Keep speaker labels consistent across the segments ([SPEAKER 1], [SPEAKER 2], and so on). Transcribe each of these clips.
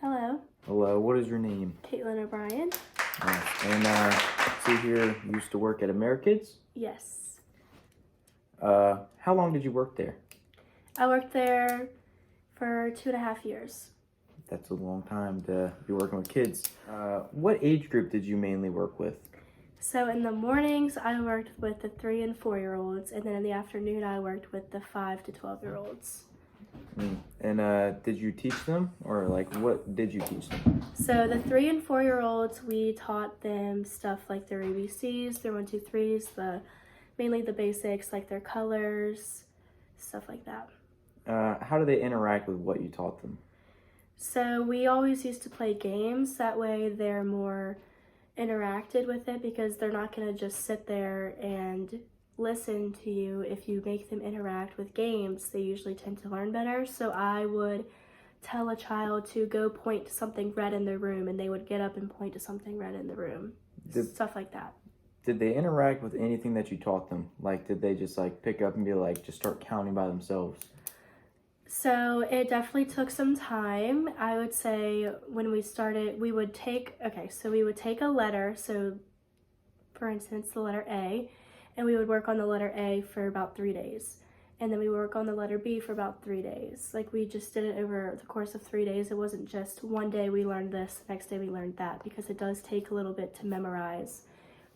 [SPEAKER 1] Hello,
[SPEAKER 2] Hello, what is your name?
[SPEAKER 1] Caitlin O'Brien.
[SPEAKER 2] Nice. And see here, you used to work at AmeriKids.
[SPEAKER 1] Yes.
[SPEAKER 2] How long did you work there?
[SPEAKER 1] I worked there for 2.5 years.
[SPEAKER 2] That's a long time to be working with kids. What age group did you mainly work with?
[SPEAKER 1] So in the mornings, I worked with the 3 and 4-year-olds, and then in the afternoon, I worked with the 5 to 12-year-olds.
[SPEAKER 2] And did you teach them, or what did you teach them?
[SPEAKER 1] So the 3 and 4-year-olds, we taught them stuff like their ABCs, their 1, 2, 3s, mainly the basics like their colors, stuff like that.
[SPEAKER 2] How do they interact with what you taught them?
[SPEAKER 1] So we always used to play games. That way they're more interacted with it because they're not going to just sit there and listen to you. If you make them interact with games, they usually tend to learn better. So I would tell a child to go point to something red in their room, and they would get up and point to something red in the room. Stuff like that.
[SPEAKER 2] Did they interact with anything that you taught them? Did they just pick up and be just start counting by themselves?
[SPEAKER 1] So it definitely took some time. I would say when we started, we would take a letter. So for instance, the letter A, and we would work on the letter A for about 3 days. And then we would work on the letter B for about 3 days. We just did it over the course of 3 days. It wasn't just one day we learned this, the next day we learned that, because it does take a little bit to memorize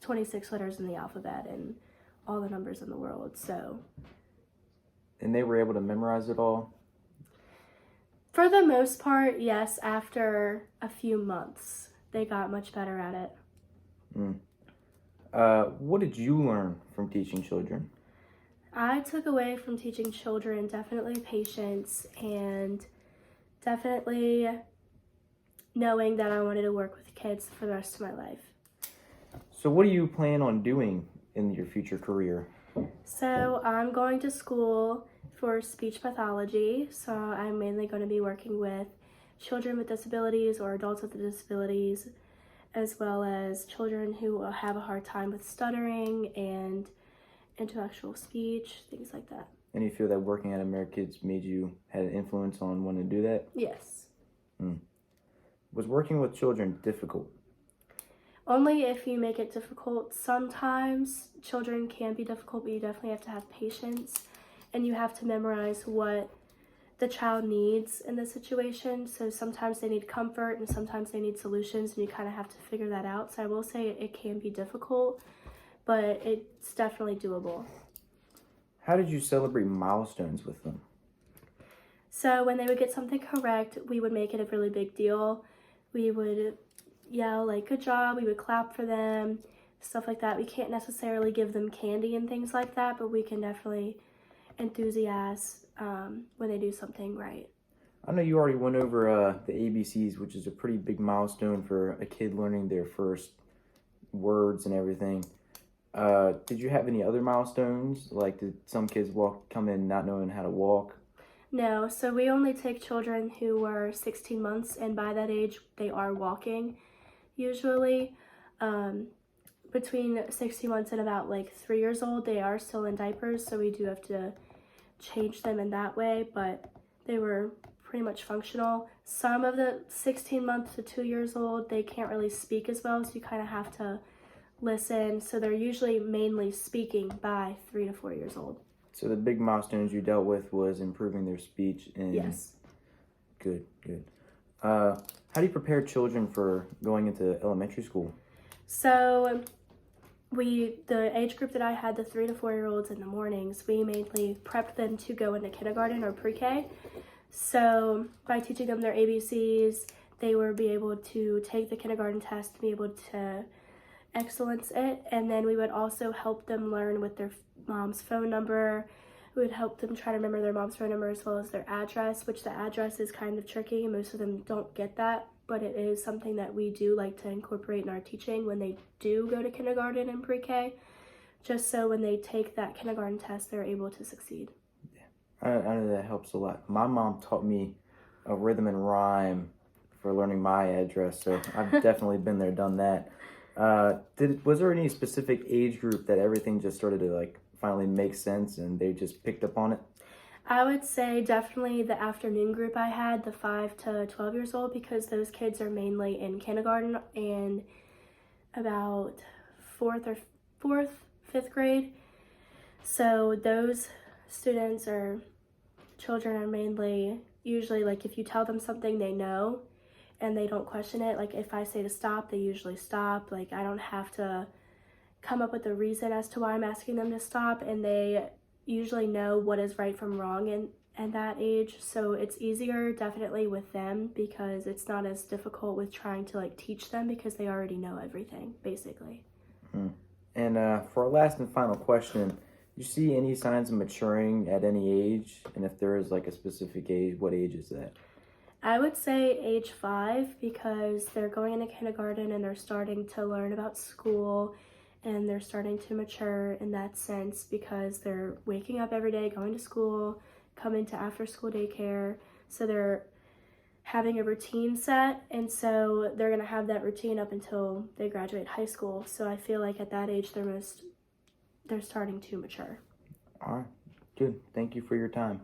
[SPEAKER 1] 26 letters in the alphabet and all the numbers in the world. So.
[SPEAKER 2] And they were able to memorize it all?
[SPEAKER 1] For the most part, yes. After a few months, they got much better at it.
[SPEAKER 2] What did you learn from teaching children?
[SPEAKER 1] I took away from teaching children definitely patience and definitely knowing that I wanted to work with kids for the rest of my life.
[SPEAKER 2] So what do you plan on doing in your future career?
[SPEAKER 1] So I'm going to school for speech pathology. So I'm mainly going to be working with children with disabilities or adults with disabilities, as well as children who have a hard time with stuttering and intellectual speech, things like that.
[SPEAKER 2] And you feel that working at AmeriKids had an influence on wanting to do that?
[SPEAKER 1] Yes.
[SPEAKER 2] Was working with children difficult?
[SPEAKER 1] Only if you make it difficult. Sometimes children can be difficult, but you definitely have to have patience, and you have to memorize what the child needs in the situation. So sometimes they need comfort and sometimes they need solutions, and you kind of have to figure that out. So I will say it can be difficult, but it's definitely doable.
[SPEAKER 2] How did you celebrate milestones with them?
[SPEAKER 1] So when they would get something correct, we would make it a really big deal. We would yell good job, we would clap for them, stuff like that. We can't necessarily give them candy and things like that, but we can definitely enthusiast when they do something right.
[SPEAKER 2] I know you already went over the ABCs, which is a pretty big milestone for a kid learning their first words and everything. Did you have any other milestones? Did some kids come in not knowing how to walk?
[SPEAKER 1] No, so we only take children who were 16 months, and by that age, they are walking. Usually, between 16 months and about 3 years old, they are still in diapers, so we do have to change them in that way, but they were pretty much functional. Some of the 16 months to 2 years old, they can't really speak as well, so you kind of have to listen. So they're usually mainly speaking by 3 to 4 years old.
[SPEAKER 2] So the big milestones you dealt with was improving their speech and...
[SPEAKER 1] Yes.
[SPEAKER 2] Good. How do you prepare children for going into elementary school?
[SPEAKER 1] So the age group that I had, the 3 to 4-year-olds in the mornings, we mainly prepped them to go into kindergarten or pre-K. So by teaching them their ABCs, they would be able to take the kindergarten test and be able to excellence it. And then we would also help them learn with their mom's phone number. We would help them try to remember their mom's phone number as well as their address, which the address is kind of tricky. Most of them don't get that, but it is something that we do like to incorporate in our teaching when they do go to kindergarten and pre-K, just so when they take that kindergarten test, they're able to succeed.
[SPEAKER 2] Yeah, I know that helps a lot. My mom taught me a rhythm and rhyme for learning my address, so I've definitely been there, done that. Was there any specific age group that everything just started to finally make sense and they just picked up on it?
[SPEAKER 1] I would say definitely the afternoon group I had, the 5 to 12 years old, because those kids are mainly in kindergarten and about fourth, fifth grade. So those students or children are mainly usually like if you tell them something they know and they don't question it. Like if I say to stop, they usually stop. Like I don't have to come up with a reason as to why I'm asking them to stop, and they usually know what is right from wrong in that age. So it's easier definitely with them because it's not as difficult with trying to like teach them because they already know everything basically.
[SPEAKER 2] And for our last and final question, do you see any signs of maturing at any age? And if there is like a specific age, what age is that?
[SPEAKER 1] I would say age 5 because they're going into kindergarten and they're starting to learn about school and they're starting to mature in that sense because they're waking up every day, going to school, coming to after school daycare. So they're having a routine set, and so they're going to have that routine up until they graduate high school. So I feel like at that age they're starting to mature.
[SPEAKER 2] All right, good. Thank you for your time.